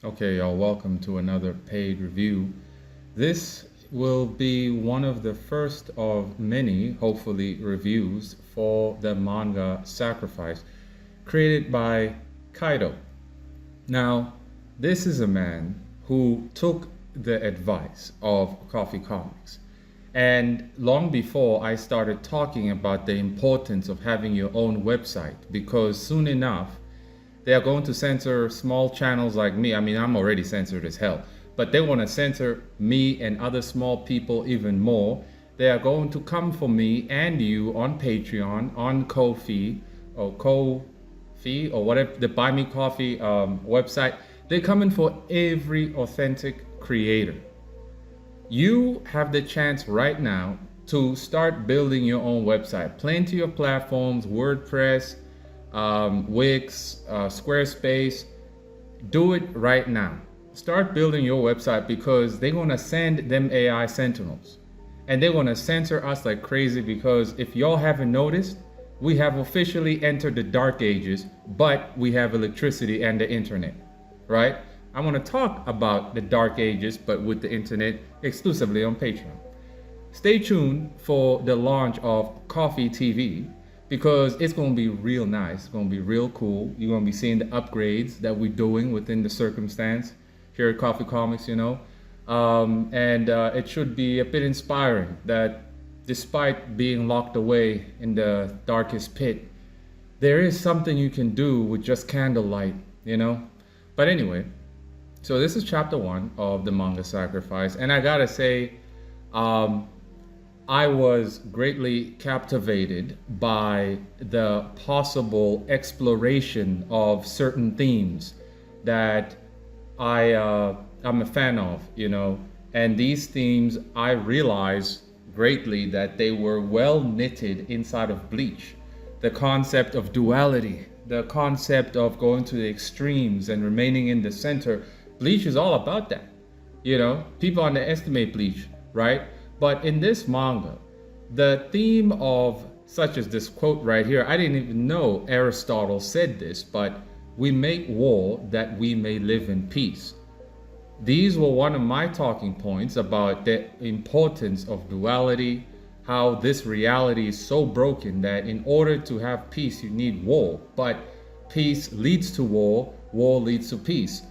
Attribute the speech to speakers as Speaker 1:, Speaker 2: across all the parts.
Speaker 1: Okay, y'all, welcome to another paid review. This will be one of the first of many, hopefully, reviews for the manga Sacrifice, created by KAITO. Now, this is a man who took the advice of Coffee Comics. And long before I started talking about the importance of having your own website, because soon enough, they are going to censor small channels like me. I mean, I'm already censored as hell, but they want to censor me and other small people even more. They are going to come for me and you on Patreon, on Ko-fi, or Ko-fi, or whatever, the Buy Me Coffee website. They're coming for every authentic creator. You have the chance right now to start building your own website. Plenty of platforms, WordPress, Wix, Squarespace. Do it right now. Start building your website because they're gonna send them AI sentinels and they're gonna censor us like crazy, because if y'all haven't noticed, we have officially entered the dark ages, but we have electricity and the internet, right? I want to talk about the dark ages, but with the internet, exclusively on Patreon. Stay tuned for the launch of Coffee TV, because it's going to be real nice. It's going to be real cool. You're going to be seeing the upgrades that we're doing within the circumstance here at Coffee Comics, it should be a bit inspiring that despite being locked away in the darkest pit, there is something you can do with just candlelight, But anyway, so this is chapter 1 of the manga Sacrifice, and I gotta say, I was greatly captivated by the possible exploration of certain themes that I'm a fan of, and these themes, I realized greatly that they were well knitted inside of Bleach. The concept of duality, the concept of going to the extremes and remaining in the center. Bleach is all about that. People underestimate Bleach, right? But in this manga, the theme of, such as this quote right here, I didn't even know Aristotle said this, but we make war that we may live in peace. These were one of my talking points about the importance of duality, how this reality is so broken that in order to have peace, you need war, but peace leads to war, war leads to peace.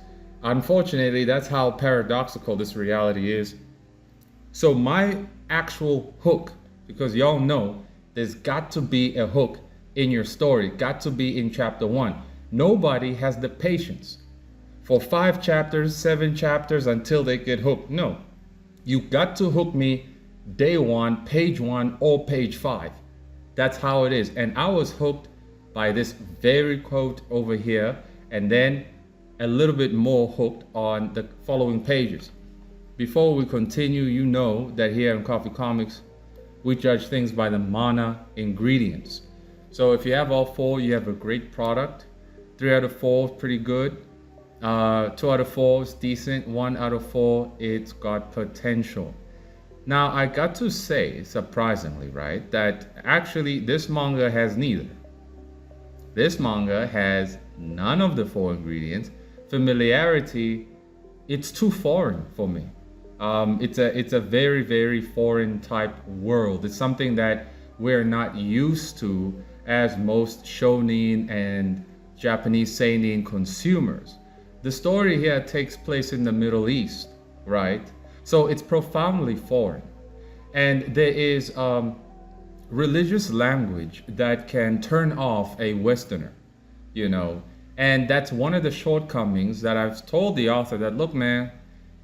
Speaker 1: Unfortunately, that's how paradoxical this reality is. So my actual hook, because y'all know there's got to be a hook in your story, got to be in chapter 1. Nobody has the patience for 5 chapters, 7 chapters until they get hooked. No, you got to hook me day 1, page 1, or page 5. That's how it is. And I was hooked by this very quote over here, and then a little bit more hooked on the following pages. Before we continue, you know that here in Coffee Comics, we judge things by the MANAA ingredients. So if you have all 4, you have a great product. 3 out of 4 is pretty good. 2 out of 4 is decent. 1 out of 4, it's got potential. Now, I got to say, surprisingly, right, that actually this manga has neither. This manga has none of the 4 ingredients. Familiarity, it's too foreign for me. It's a very, very foreign type world. It's something that we're not used to as most shonen and Japanese seinen consumers. The story here takes place in the Middle East, right? So it's profoundly foreign. And there is religious language that can turn off a Westerner, And that's one of the shortcomings that I've told the author that, look, man,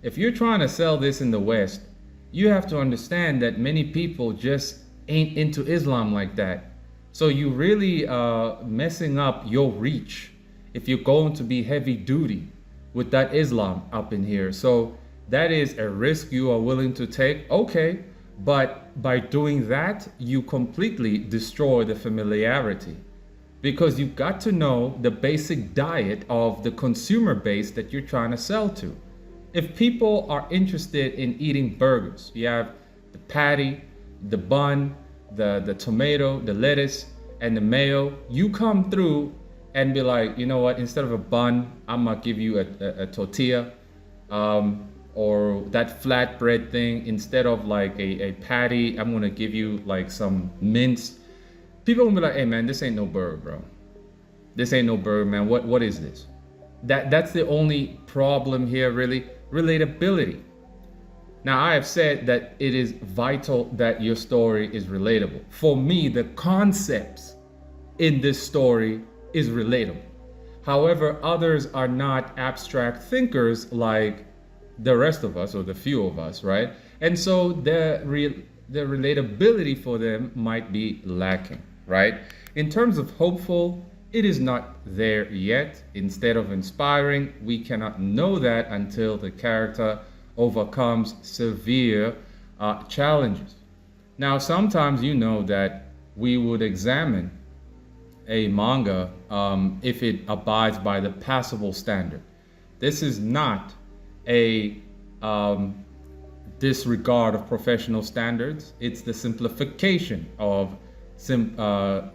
Speaker 1: if you're trying to sell this in the West, you have to understand that many people just ain't into Islam like that. So you really messing up your reach if you're going to be heavy duty with that Islam up in here. So that is a risk you are willing to take, okay. But by doing that, you completely destroy the familiarity, because you've got to know the basic diet of the consumer base that you're trying to sell to. If people are interested in eating burgers, you have the patty, the bun, the tomato, the lettuce, and the mayo. You come through and be like, you know what, instead of a bun, I'm gonna give you a tortilla, or that flatbread thing. Instead of like a patty, I'm gonna give you like some mince. People gonna be like, hey man, this ain't no burger, bro. This ain't no burger, man. What is this? That's the only problem here, really. Relatability. Now, I have said that it is vital that your story is relatable. For me, the concepts in this story is relatable. However, others are not abstract thinkers like the rest of us, or the few of us, right? And so the relatability for them might be lacking, right? In terms of hopeful, it is not there yet. Instead of inspiring, we cannot know that until the character overcomes severe challenges. Now, sometimes you know that we would examine a manga if it abides by the passable standard. This is not a disregard of professional standards. It's the simplification of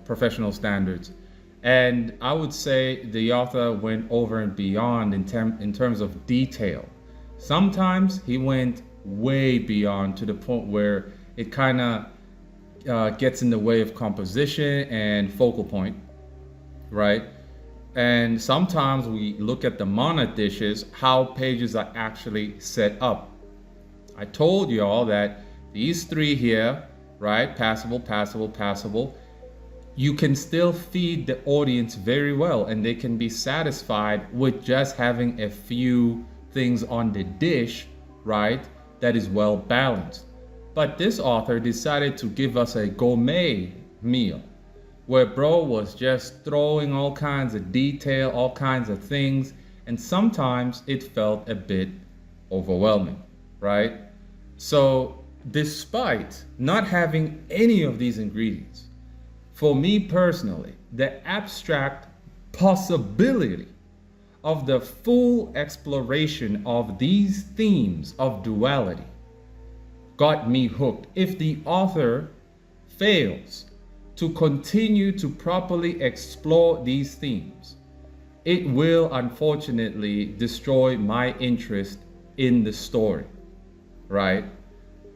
Speaker 1: professional standards. And I would say the author went over and beyond in terms of detail. Sometimes he went way beyond, to the point where it kind of gets in the way of composition and focal point, right? And sometimes we look at the MANAA dishes, how pages are actually set up. I told y'all that these three here, right? Passable, passable, passable. You can still feed the audience very well, and they can be satisfied with just having a few things on the dish, right, that is well balanced. But this author decided to give us a gourmet meal where bro was just throwing all kinds of detail, all kinds of things, and sometimes it felt a bit overwhelming, right? So despite not having any of these ingredients, for me personally, the abstract possibility of the full exploration of these themes of duality got me hooked. If the author fails to continue to properly explore these themes, it will unfortunately destroy my interest in the story, right?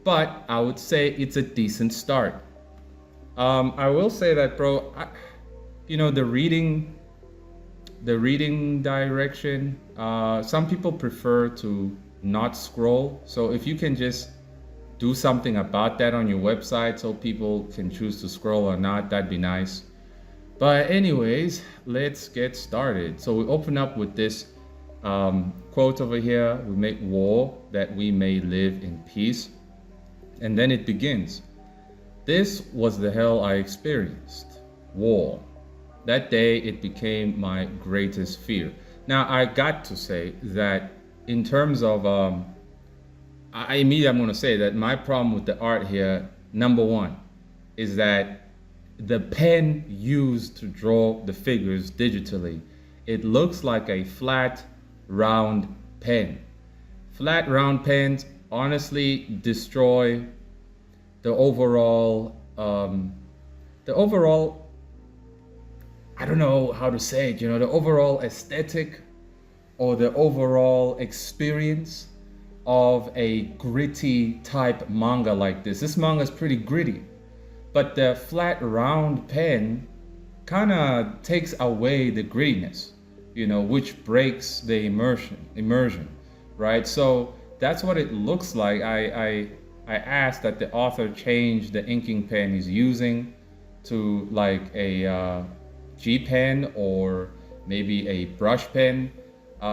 Speaker 1: But I would say it's a decent start. I will say that, bro, the reading direction, some people prefer to not scroll. So if you can just do something about that on your website so people can choose to scroll or not, that'd be nice. But anyways, let's get started. So we open up with this quote over here: we make war that we may live in peace. And then it begins: this was the hell I experienced, war. That day it became my greatest fear. Now I got to say that in terms of, I'm going to say that my problem with the art here, number one, is that the pen used to draw the figures digitally, it looks like a flat, round pen. Flat, round pens honestly destroy the overall, I don't know how to say it, the overall aesthetic or the overall experience of a gritty type manga like this. This manga is pretty gritty, but the flat round pen kind of takes away the grittiness, which breaks the immersion, right? So that's what it looks like. I asked that the author change the inking pen he's using to like a G pen or maybe a brush pen.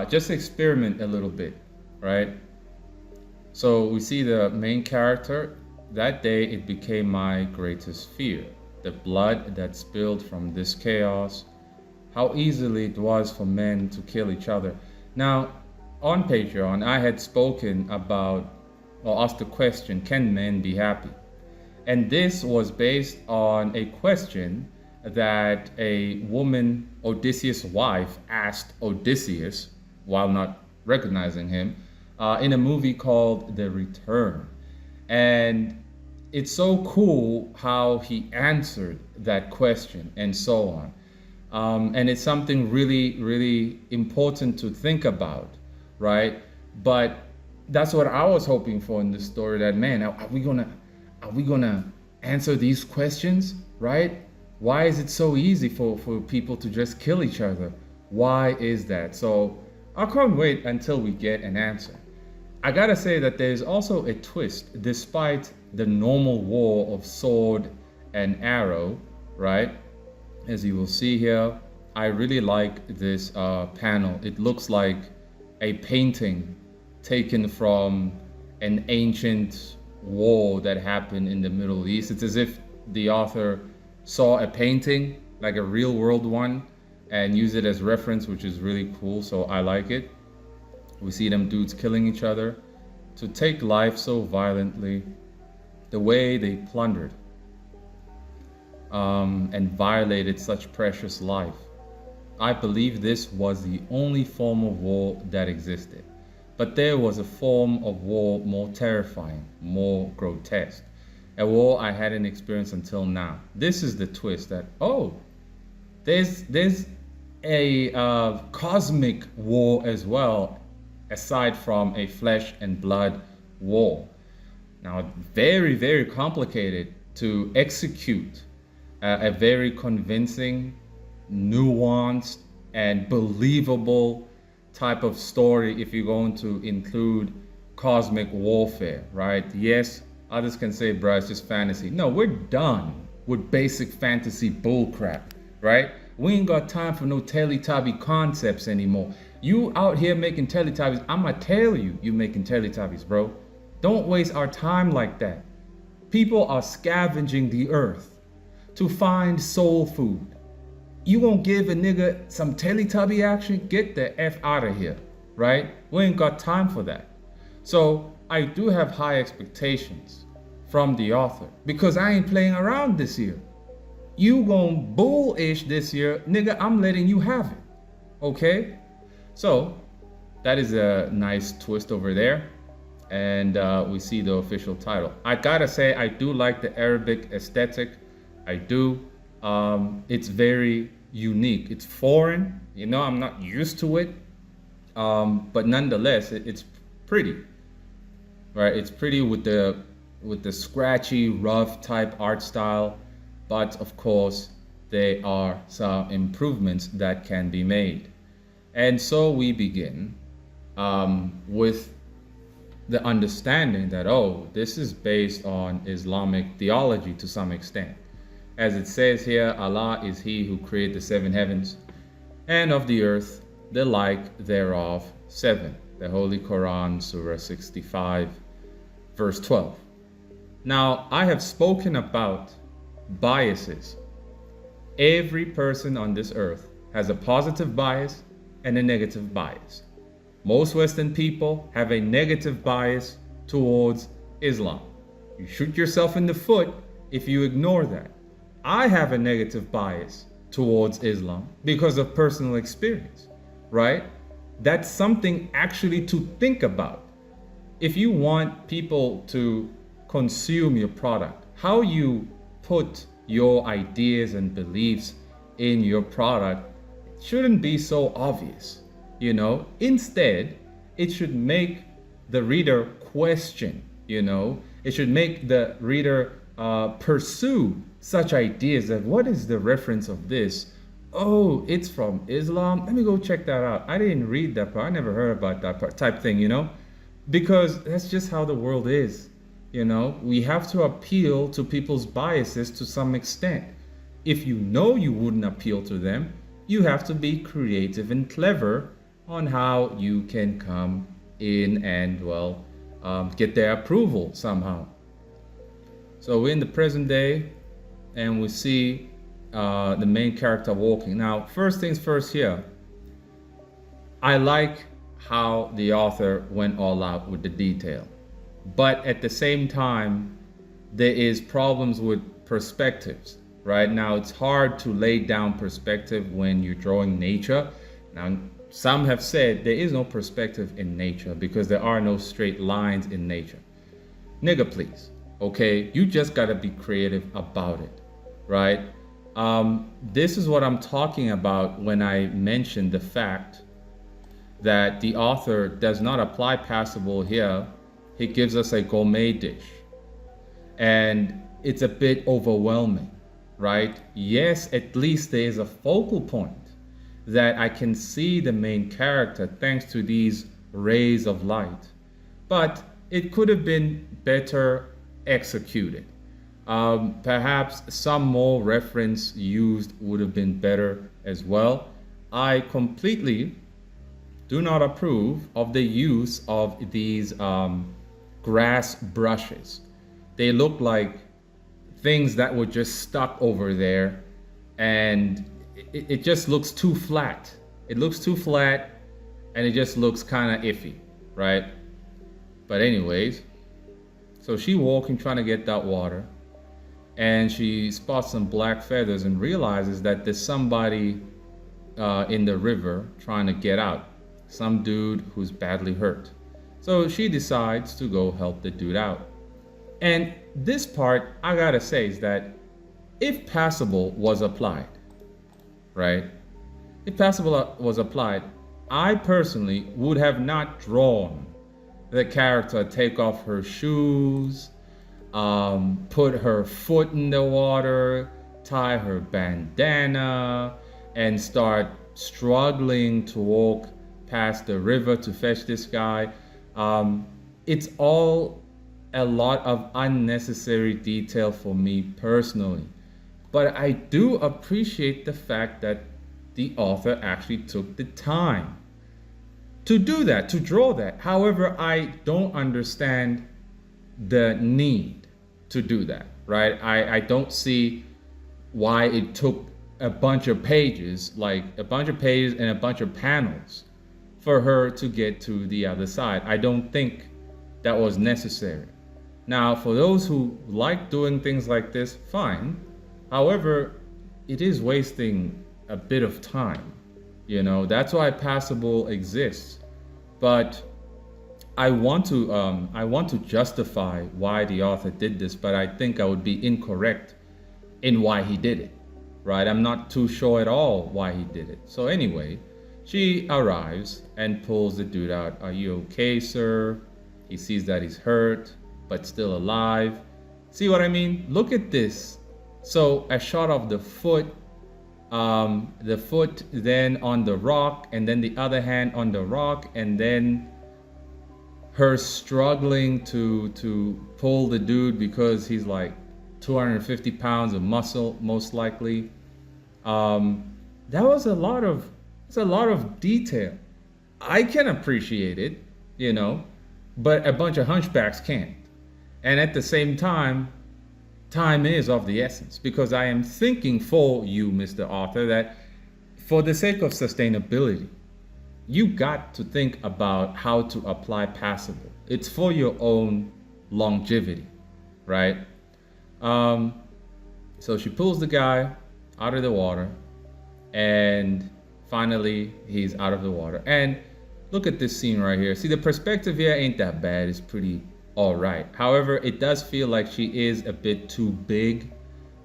Speaker 1: Just experiment a little bit, right? So we see the main character. That day it became my greatest fear. The blood that spilled from this chaos. How easily it was for men to kill each other. Now, on Patreon, I had spoken about, or asked the question, can men be happy? And this was based on a question that a woman, Odysseus' wife, asked Odysseus while not recognizing him in a movie called The Return. And it's so cool how he answered that question and so on. And it's something really, really important to think about, right? But that's what I was hoping for in this story. That, man, are we gonna answer these questions, right? Why is it so easy for people to just kill each other? Why is that? So I can't wait until we get an answer. I gotta say that there's also a twist, despite the normal war of sword and arrow, right? As you will see here, I really like this panel. It looks like a painting taken from an ancient war that happened in the Middle East. It's as if the author saw a painting, like a real world one, and used it as reference, which is really cool. So I like it. We see them dudes killing each other to take life so violently, the way they plundered and violated such precious life. I believe this was the only form of war that existed. But there was a form of war more terrifying, more grotesque, a war I hadn't experienced until now. This is the twist that, oh, there's a cosmic war as well, aside from a flesh and blood war. Now, very, very complicated to execute a very convincing, nuanced, and believable type of story if you're going to include cosmic warfare, right? Yes, others can say, bruh, it's just fantasy. No, we're done with basic fantasy bullcrap, right? We ain't got time for no Teletubby concepts anymore. You out here making Teletubbies, I'ma tell you, you making Teletubbies, bro. Don't waste our time like that. People are scavenging the earth to find soul food. You gonna give a nigga some Teletubby action? Get the F out of here, right? We ain't got time for that. So I do have high expectations from the author because I ain't playing around this year. You gon' bullish this year, nigga, I'm letting you have it, okay? So that is a nice twist over there. And we see the official title. I gotta say, I do like the Arabic aesthetic. I do. It's very unique. It's foreign. You know, I'm not used to it. But nonetheless, it's pretty. Right? It's pretty with the scratchy, rough type art style. But of course, there are some improvements that can be made. And so we begin with the understanding that, oh, this is based on Islamic theology to some extent. As it says here, Allah is he who created the seven heavens, and of the earth, the like thereof seven. The Holy Quran, Surah 65, verse 12. Now, I have spoken about biases. Every person on this earth has a positive bias and a negative bias. Most Western people have a negative bias towards Islam. You shoot yourself in the foot if you ignore that. I have a negative bias towards Islam because of personal experience, right? That's something actually to think about. If you want people to consume your product, how you put your ideas and beliefs in your product shouldn't be so obvious, you know? Instead, it should make the reader question, you know? It should make the reader pursue such ideas that, what is the reference of this? Oh, it's from Islam. Let me go check that out. I didn't read that part. I never heard about that part type thing, you know? Because that's just how the world is, you know? We have to appeal to people's biases to some extent. If you know you wouldn't appeal to them, you have to be creative and clever on how you can come in and, well, get their approval somehow. So we're in the present day, and we see the main character walking. Now, first things first here, I like how the author went all out with the detail. But at the same time, there is problems with perspectives. Right now, it's hard to lay down perspective when you're drawing nature. Now, some have said there is no perspective in nature because there are no straight lines in nature. Nigga, please. Okay, you just gotta be creative about it, right? This is what I'm talking about when I mentioned the fact that the author does not apply passable here. He gives us a gourmet dish. And it's a bit overwhelming, right? Yes, at least there is a focal point that I can see the main character thanks to these rays of light. But it could have been better executed. Perhaps some more reference used would have been better as well. I completely do not approve of the use of these grass brushes. They look like things that were just stuck over there, and it just looks too flat. It looks too flat, and it just looks kind of iffy, right? But anyways, so she walking trying to get that water, and she spots some black feathers and realizes that there's somebody in the river trying to get out. Some dude who's badly hurt. So she decides to go help the dude out. And this part, I gotta say, is that if passable was applied, right? If passable was applied, I personally would have not drawn the character take off her shoes, put her foot in the water, tie her bandana, and start struggling to walk past the river to fetch this guy. It's all a lot of unnecessary detail for me personally. But I do appreciate the fact that the author actually took the time to do that, to draw that. However, I don't understand the need to do that, right? I don't see why it took a bunch of pages, like a bunch of pages and a bunch of panels for her to get to the other side. I don't think that was necessary. Now, for those who like doing things like this, fine. However, it is wasting a bit of time. You know, that's why passable exists. But I want to justify why the author did this, but I think I would be incorrect in why he did it, right? I'm not too sure at all why he did it. So anyway, she arrives and pulls the dude out. Are you okay, sir? He sees that he's hurt, but still alive. See what I mean? Look at this. So a shot of the foot then on the rock, and then the other hand on the rock, and then her struggling to pull the dude because he's like 250 pounds of muscle, most likely. That was a lot of detail. I can appreciate it, you know, but a bunch of hunchbacks can't. And at the same time is of the essence, because I am thinking for you, Mr. Author, that for the sake of sustainability, you got to think about how to apply passable. It's for your own longevity, right? So she pulls the guy out of the water, and finally he's out of the water. And look at this scene right here. See, the perspective here ain't that bad. It's pretty all right. However, it does feel like she is a bit too big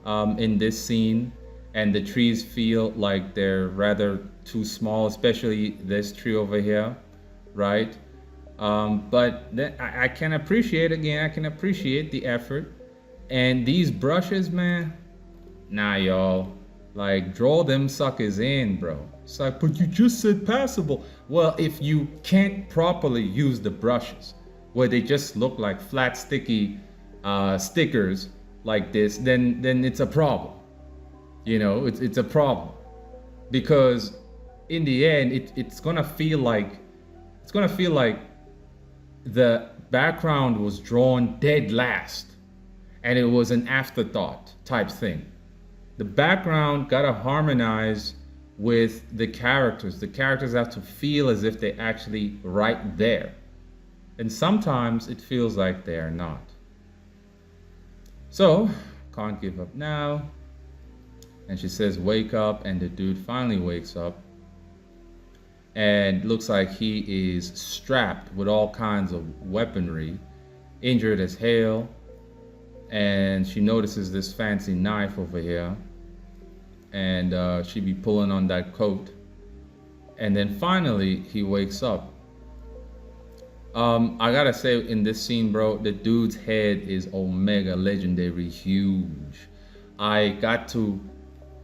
Speaker 1: in this scene, and the trees feel like they're rather too small, especially this tree over here, right? But then I can appreciate, again, I can appreciate the effort. And these brushes, man, nah, y'all, like, draw them suckers in, bro. It's like, but you just said passable. Well, if you can't properly use the brushes, where they just look like flat, sticky stickers like this, then it's a problem. You know, it's a problem, because in the end, it's gonna feel like the background was drawn dead last, and it was an afterthought type thing. The background gotta harmonize with the characters. The characters have to feel as if they're actually right there. And sometimes it feels like they are not. So, can't give up now. And she says, wake up, and the dude finally wakes up. And looks like he is strapped with all kinds of weaponry, injured as hell. And she notices this fancy knife over here. and she be pulling on that coat. And then finally he wakes up. I gotta say, in this scene, bro, the dude's head is omega legendary huge. I got to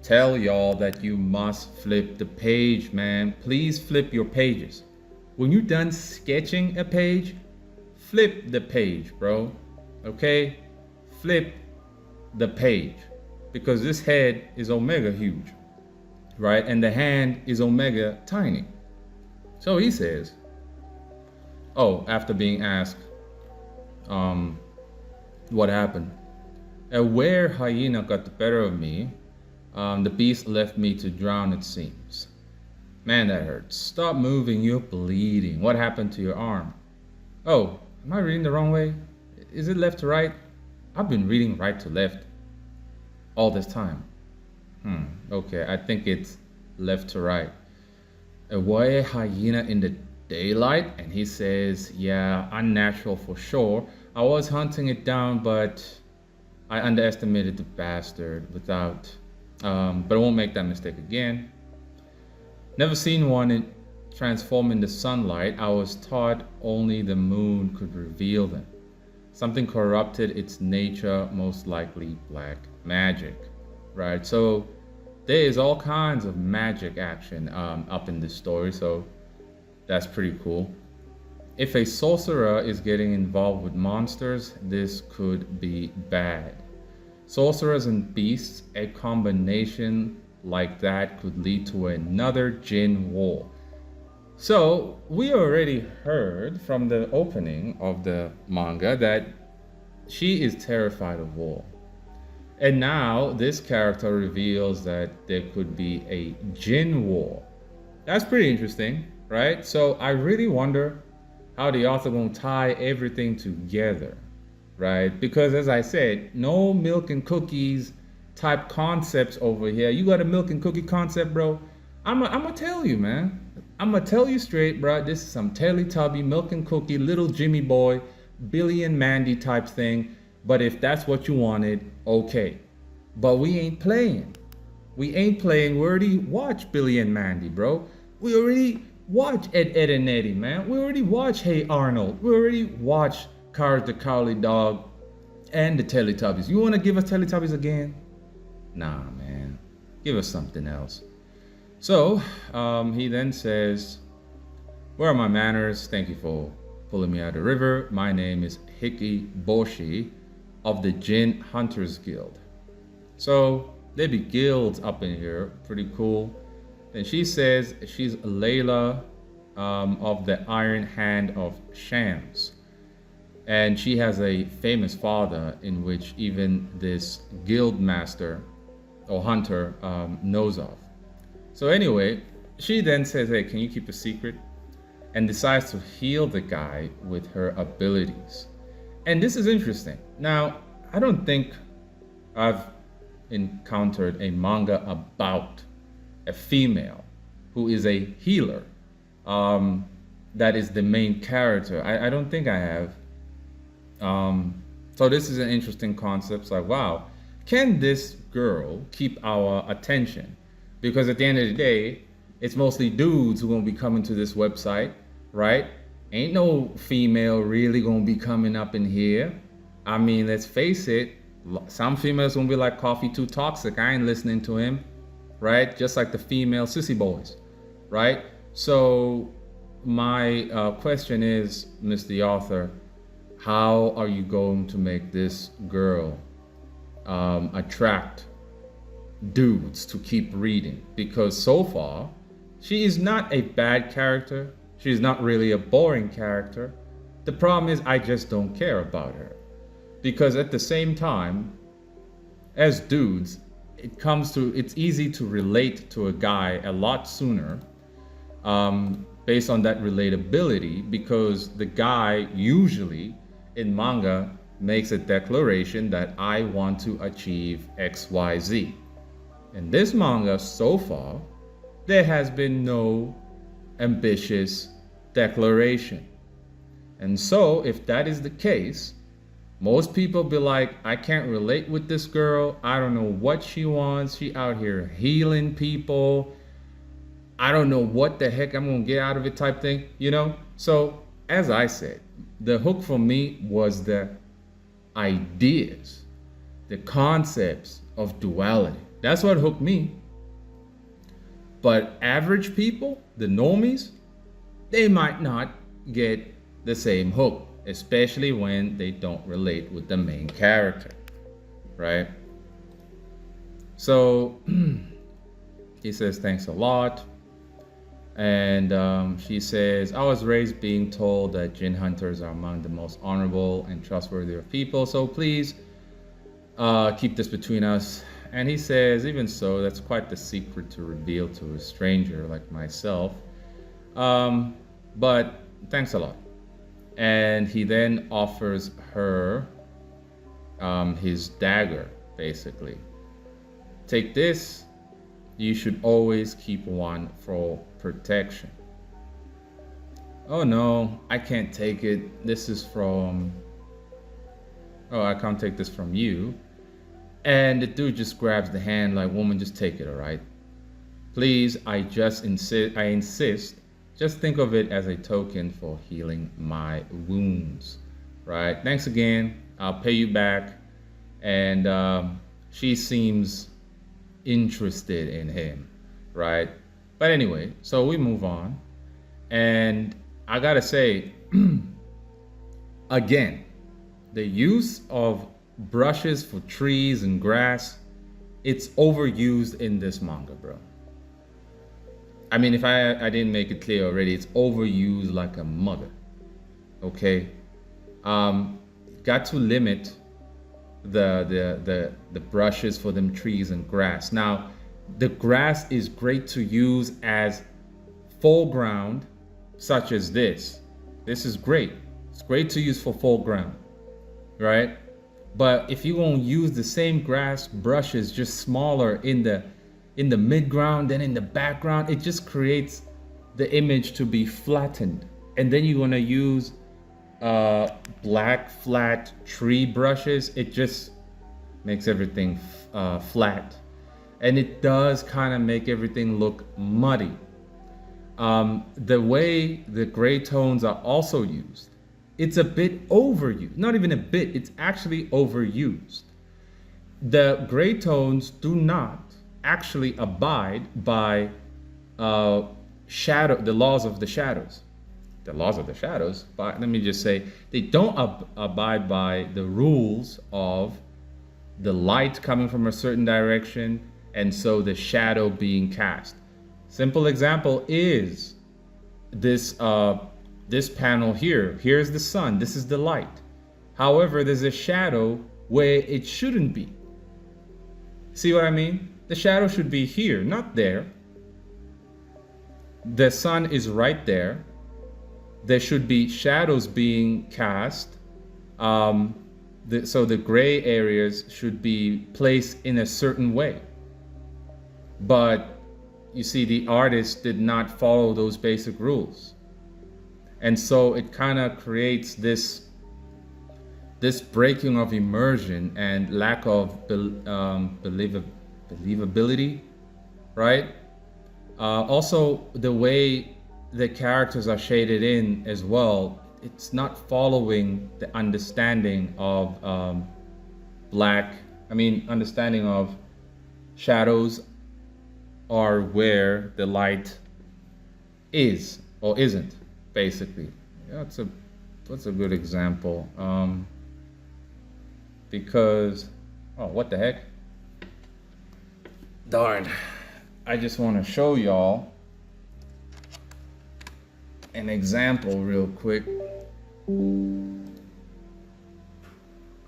Speaker 1: tell y'all that you must flip the page, man. Please flip your pages. When you're done sketching a page, flip the page, bro. Okay? Flip the page. Because this head is omega huge, right? And the hand is omega tiny. So he says, oh, after being asked what happened. Where hyena got the better of me, the beast left me to drown, it seems. Man, that hurts. Stop moving, you're bleeding. What happened to your arm? Oh, am I reading the wrong way? Is it left to right? I've been reading right to left all this time. Okay, I think it's left to right. Why hyena in the daylight? And he says, yeah, unnatural for sure. I was hunting it down, but I underestimated the bastard but I won't make that mistake again. Never seen one transform into sunlight. I was taught only the moon could reveal them. Something corrupted its nature, most likely black magic, right? So there is all kinds of magic action up in this story, so that's pretty cool. If a sorcerer is getting involved with monsters, this could be bad. Sorcerers and beasts, a combination like that could lead to another Jinn war. So we already heard from the opening of the manga that she is terrified of war. And now this character reveals that there could be a Jinn war. That's pretty interesting, right? So I really wonder how the author gonna tie everything together, right? Because as I said, no milk and cookies type concepts over here. You got a milk and cookie concept, bro? I'm gonna tell you, man. I'm gonna tell you straight, bro. This is some Teletubby, milk and cookie, little Jimmy boy, Billy and Mandy type thing. But if that's what you wanted, okay. But we ain't playing. We ain't playing. We already watched Billy and Mandy, bro. We already watched Ed, and Eddie, man. We already watched Hey Arnold. We already watched Courage the Cowardly Dog and the Teletubbies. You wanna give us Teletubbies again? Nah, man. Give us something else. So he then says, where are my manners? Thank you for pulling me out of the river. My name is Hiki Boshi of the Jinn Hunters Guild. So there be guilds up in here. Pretty cool. Then she says she's Layla of the Iron Hand of Shams. And she has a famous father in which even this guild master or hunter knows of. So anyway, she then says, hey, can you keep a secret? And decides to heal the guy with her abilities. And this is interesting. Now, I don't think I've encountered a manga about a female who is a healer that is the main character. I don't think I have. So this is an interesting concept. It's like, wow, can this girl keep our attention? Because at the end of the day, it's mostly dudes who are going to be coming to this website, right? Ain't no female really going to be coming up in here. I mean, let's face it, some females going to be like, coffee too toxic, I ain't listening to him, right? Just like the female sissy boys, right? So my question is, Mr. Author, how are you going to make this girl attract dudes to keep reading? Because so far, she is not a bad character. She's not really a boring character. The problem is I just don't care about her. Because at the same time, as dudes, it's easy to relate to a guy a lot sooner based on that relatability, because the guy usually in manga makes a declaration that I want to achieve XYZ. In this manga so far, there has been no ambitious declaration. And so if that is the case, Most people be like, I can't relate with this girl. I don't know what she wants. She out here healing people. I don't know what the heck I'm gonna get out of it type thing, you know? So as I said, the hook for me was the ideas, the concepts of duality. That's what hooked me. But average people, the normies, they might not get the same hook, especially when they don't relate with the main character, right? So he says, thanks a lot. And she says, I was raised being told that Jinn hunters are among the most honorable and trustworthy of people. So please keep this between us. And he says, even so, that's quite the secret to reveal to a stranger like myself. But thanks a lot. And he then offers her his dagger, basically. Take this. You should always keep one for protection. Oh no, I can't take it. This is from... Oh, I can't take this from you. And the dude just grabs the hand like, woman, just take it, all right? Please, I insist. Just think of it as a token for healing my wounds, right? Thanks again. I'll pay you back. And she seems interested in him, right? But anyway, so we move on. And I gotta say, again, the use of brushes for trees and grass, it's overused in this manga, bro. I mean, if I didn't make it clear already, it's overused like a mother. Okay, got to limit the brushes for them trees and grass. Now, the grass is great to use as foreground, such as this. This is great. It's great to use for foreground, right? But if you're gonna use the same grass brushes, just smaller in the midground, then in the background, it just creates the image to be flattened. And then you're gonna use black flat tree brushes. It just makes everything flat, and it does kind of make everything look muddy. The way the gray tones are also used, it's a bit overused. Not even a bit, it's actually overused. The gray tones do not actually abide by the laws of the shadows. The laws of the shadows, but let me just say, they don't abide by the rules of the light coming from a certain direction, and so the shadow being cast. Simple example is this this panel here. Here's the sun, this is the light. However, there's a shadow where it shouldn't be. See what I mean? The shadow should be here, not there. The sun is right there. There should be shadows being cast. So the gray areas should be placed in a certain way. But you see, the artist did not follow those basic rules. And so it kind of creates this breaking of immersion and lack of believability, right? Also, the way the characters are shaded in as well, it's not following the understanding of understanding of shadows are where the light is or isn't, basically. Yeah, that's a good example. Because, oh, what the heck? Darn. I just want to show y'all an example real quick. I'm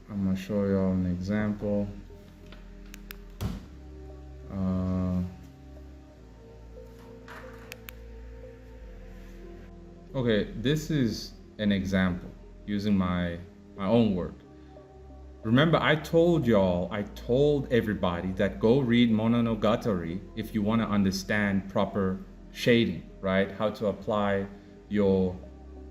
Speaker 1: gonna show y'all an example. Okay, this is an example using my own work. Remember, I told everybody that go read Mononogatari if you want to understand proper shading, right? How to apply your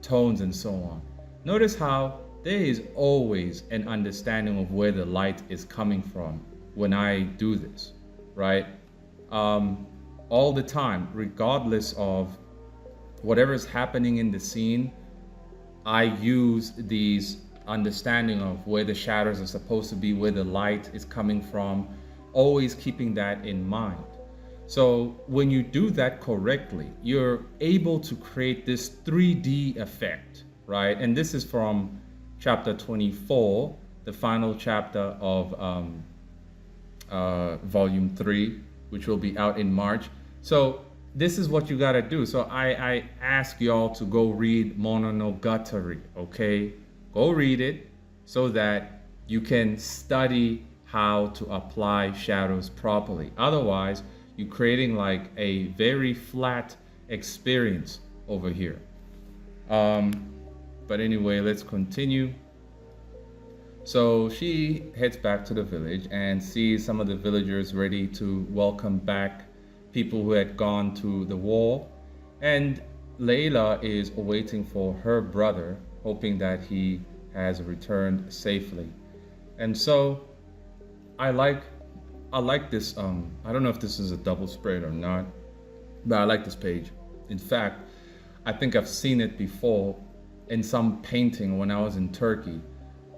Speaker 1: tones and so on. Notice how there is always an understanding of where the light is coming from when I do this, right? All the time, regardless of whatever is happening in the scene, I use these understanding of where the shadows are supposed to be, where the light is coming from, always keeping that in mind. So when you do that correctly, you're able to create this 3D effect, right? And this is from chapter 24, the final chapter of volume 3, which will be out in March. So this is what you got to do. So I ask y'all to go read Mononogatari, okay? Go read it so that you can study how to apply shadows properly. Otherwise, you're creating like a very flat experience over here. But anyway, let's continue. So she heads back to the village and sees some of the villagers ready to welcome back people who had gone to the war. And Layla is waiting for her brother, hoping that he has returned safely. And so I like this, I don't know if this is a double spread or not, but I like this page. In fact, I think I've seen it before in some painting when I was in Turkey.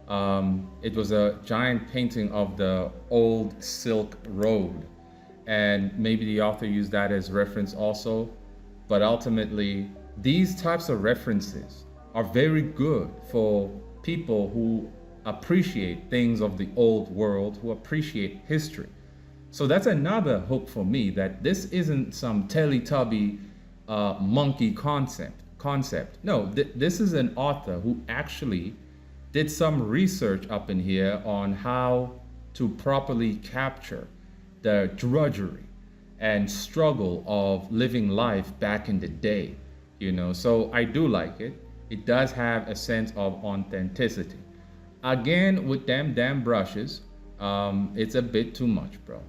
Speaker 1: It was a giant painting of the old Silk Road, and maybe the author used that as reference also. But ultimately, these types of references are very good for people who appreciate things of the old world, who appreciate history. So that's another hook for me, that this isn't some Teletubby monkey concept. No, this is an author who actually did some research up in here on how to properly capture the drudgery and struggle of living life back in the day, you know. So I do like it. It does have a sense of authenticity. Again, with them damn brushes, it's a bit too much, bro.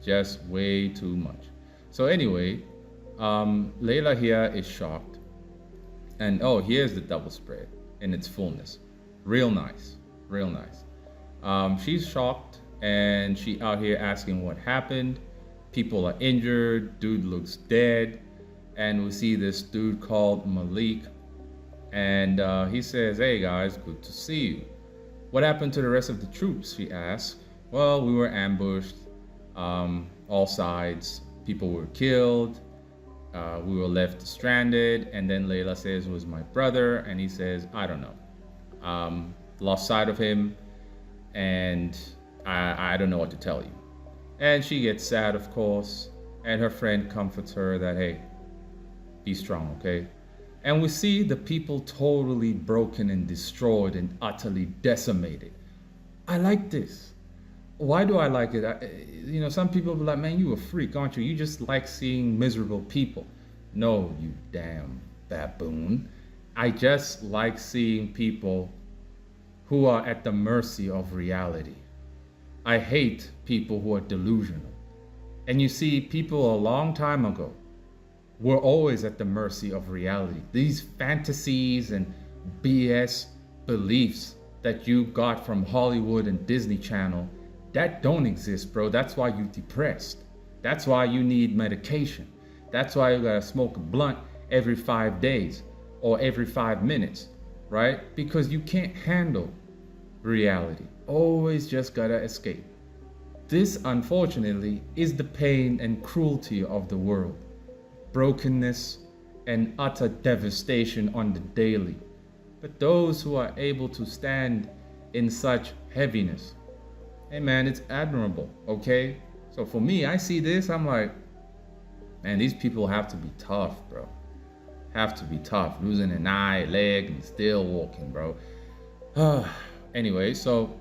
Speaker 1: Just way too much. So anyway, Layla here is shocked. And oh, here's the double spread in its fullness. Real nice, real nice. She's shocked and she out here asking what happened. People are injured, dude looks dead. And we see this dude called Malik. And he says, hey guys, good to see you. What happened to the rest of the troops, she asks. Well, we were ambushed, all sides. People were killed. We were left stranded. And then Layla says it was my brother. And he says, I don't know. Lost sight of him. And I don't know what to tell you. And she gets sad, of course. And her friend comforts her that, hey, be strong, okay? And we see the people totally broken and destroyed and utterly decimated. I like this. Why do I like it? You know, some people be like, man, you a freak, aren't you? You just like seeing miserable people. No, you damn baboon. I just like seeing people who are at the mercy of reality. I hate people who are delusional. And you see, people a long time ago were always at the mercy of reality. These fantasies and BS beliefs that you got from Hollywood and Disney Channel, that don't exist, bro. That's why you're depressed. That's why you need medication. That's why you gotta smoke a blunt every 5 days or every 5 minutes, right? Because you can't handle reality. Always just gotta escape. This, unfortunately, is the pain and cruelty of the world. Brokenness and utter devastation on the daily. But those who are able to stand in such heaviness, hey man, it's admirable, okay? So for me, I see this, I'm like, man, these people have to be tough, bro. Have to be tough. Losing an eye, leg, and still walking, bro. Anyway, so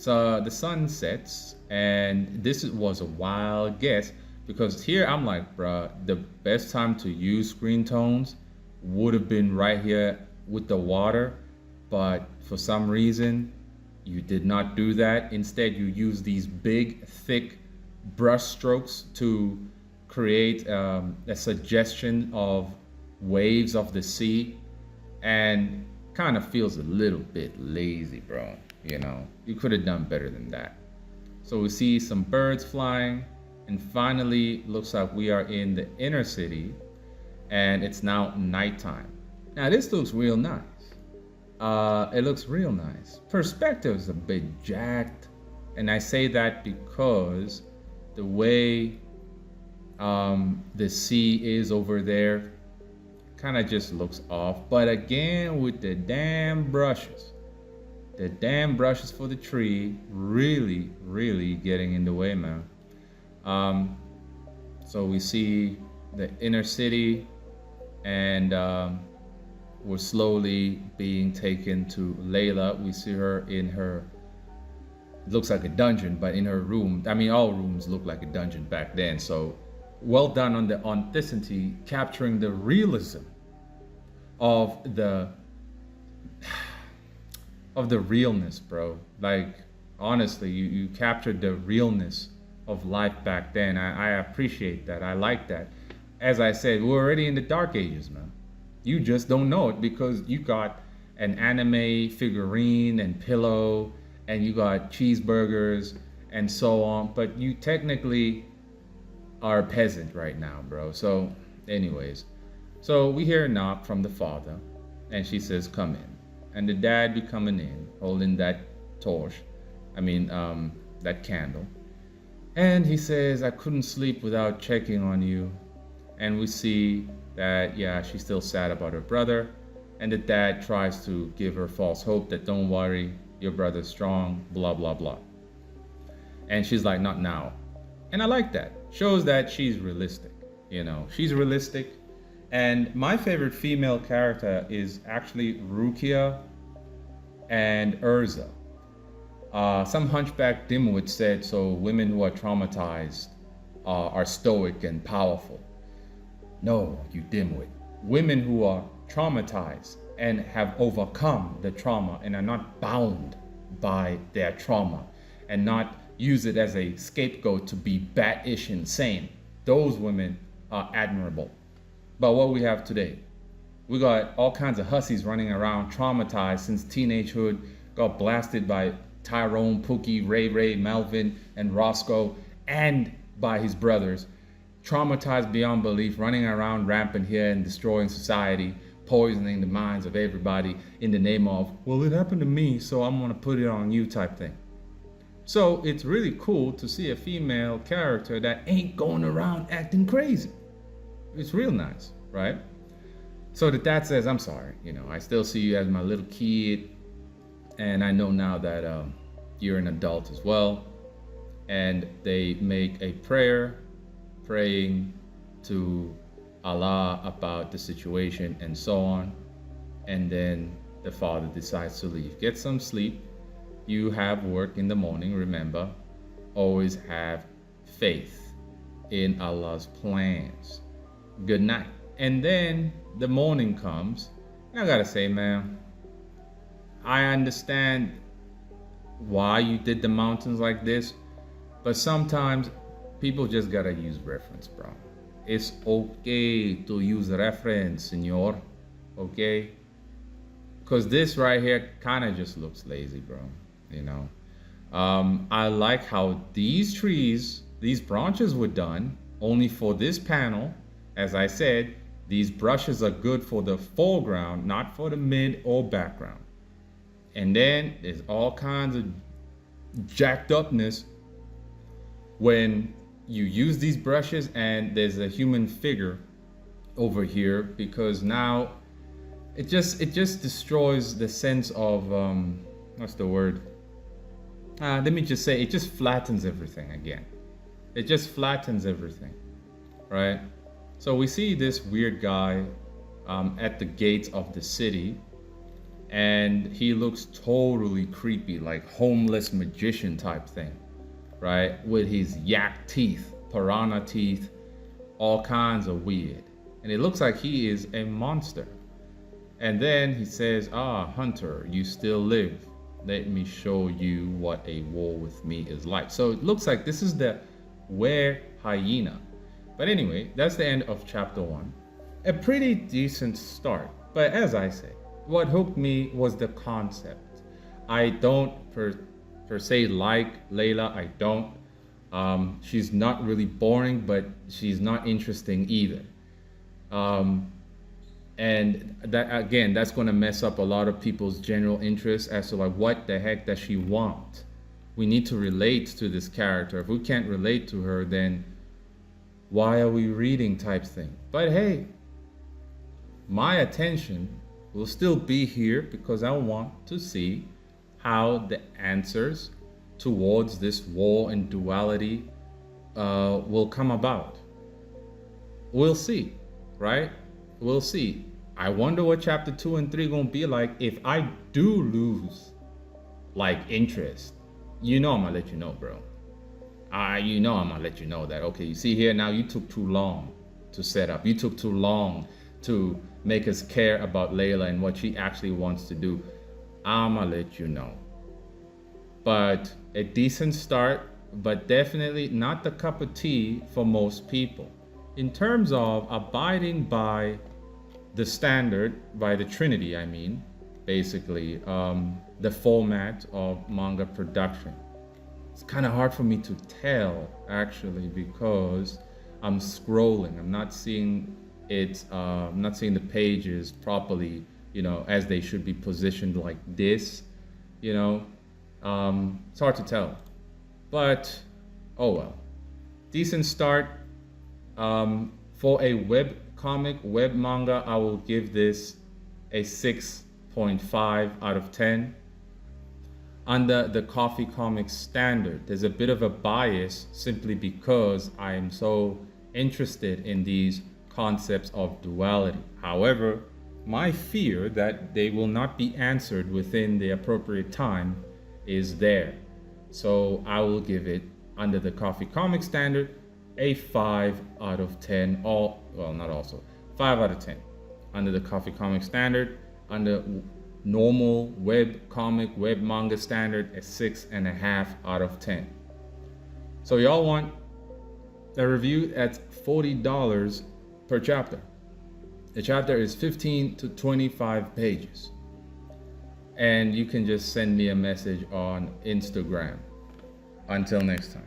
Speaker 1: the sun sets, and this was a wild guess, because here I'm like, bruh, the best time to use screen tones would have been right here with the water, but for some reason you did not do that. Instead, you use these big, thick brush strokes to create a suggestion of waves of the sea, and kind of feels a little bit lazy, bro. You know, you could have done better than that. So we see some birds flying, and finally looks like we are in the inner city, and it's now nighttime. Now this looks real nice. It looks real nice. Perspective's a bit jacked, and I say that because the way the sea is over there kind of just looks off. But again, with the damn brushes for the tree really getting in the way, man. So we see the inner city, and we're slowly being taken to Layla. We see her in her, it looks like a dungeon, but in her room. I mean, all rooms look like a dungeon back then. So well done on the authenticity, capturing the realism of the realness, bro. Like, honestly, you captured the realness of life back then. I appreciate that. I like that. As I said, we're already in the dark ages, man. You just don't know it because you got an anime figurine and pillow, and you got cheeseburgers and so on, but you technically are a peasant right now, bro. So anyways, so we hear a knock from the father, and she says, come in. And the dad be coming in, holding that torch, that candle. And he says, I couldn't sleep without checking on you. And we see that, yeah, she's still sad about her brother. And the dad tries to give her false hope that, don't worry, your brother's strong, blah, blah, blah. And she's like, not now. And I like that. Shows that she's realistic. You know, she's realistic. And my favorite female character is actually Rukia and Urza. Some hunchback dimwit said, so women who are traumatized are stoic and powerful. No, you dimwit. Women who are traumatized and have overcome the trauma and are not bound by their trauma and not use it as a scapegoat to be bat-ish insane. Those women are admirable. But what we have today, we got all kinds of hussies running around traumatized since teenagehood, got blasted by Tyrone, Pookie, Ray, Melvin, and Roscoe, and by his brothers. Traumatized beyond belief, running around rampant here and destroying society, poisoning the minds of everybody in the name of, well, it happened to me, so I'm gonna put it on you type thing. So it's really cool to see a female character that ain't going around acting crazy. It's real nice, right? So the dad says, I'm sorry, I still see you as my little kid, and I know now that you're an adult as well. And they make a prayer, praying to Allah about the situation and so on. And then the father decides to leave. Get some sleep. You have work in the morning, remember. Always have faith in Allah's plans. Good night. And then the morning comes. And I gotta say, man, I understand why you did the mountains like this, but sometimes people just gotta use reference, bro. It's okay to use reference, senor. Okay? Because this right here kind of just looks lazy, bro. I like how these trees, these branches were done only for this panel. As I said, these brushes are good for the foreground, not for the mid or background. And then there's all kinds of jacked upness when you use these brushes and there's a human figure over here, because now it just destroys the sense of what's the word? Let me just say, it just flattens everything again. It just flattens everything, right? So we see this weird guy at the gates of the city, and he looks totally creepy, like homeless magician type thing, right? With his yak teeth, piranha teeth, all kinds of weird. And it looks like he is a monster. And then he says, hunter, you still live. Let me show you what a war with me is like. So it looks like this is the were hyena. But anyway, that's the end of chapter 1. A pretty decent start. But as I say, what hooked me was the concept. I don't per se like Layla. I don't. She's not really boring, but she's not interesting either. Um, and that again, that's going to mess up a lot of people's general interest as to like what the heck does she want. We need to relate to this character. If we can't relate to her, then why are we reading type thing? But hey, my attention will still be here because I want to see how the answers towards this war and duality will come about. We'll see, right? We'll see. I wonder what chapter 2 and 3 gonna be like if I do lose like interest. You know I'm gonna let you know, bro. You know I'm gonna let you know that, okay, you see here now, you took too long to set up. You took too long to make us care about Layla and what she actually wants to do. I'm gonna let you know. But a decent start, but definitely not the cup of tea for most people. In terms of abiding by the standard, by the Trinity, I mean, basically, the format of manga production. It's kind of hard for me to tell, actually, because I'm scrolling. I'm not seeing it, I'm not seeing the pages properly, you know, as they should be positioned like this, you know. It's hard to tell, but oh well. Decent start. For a web comic, web manga, I will give this a 6.5 out of 10. Under the Coffee Comics standard, there's a bit of a bias simply because I am so interested in these concepts of duality. However, my fear that they will not be answered within the appropriate time is there. So I will give it, under the Coffee Comics standard, a 5 out of 10. 5 out of 10. Under the Coffee Comics standard, under normal web comic, web manga standard, a 6.5 out of 10. So y'all want a review at $40 per chapter. The chapter is 15 to 25 pages. And you can just send me a message on Instagram. Until next time.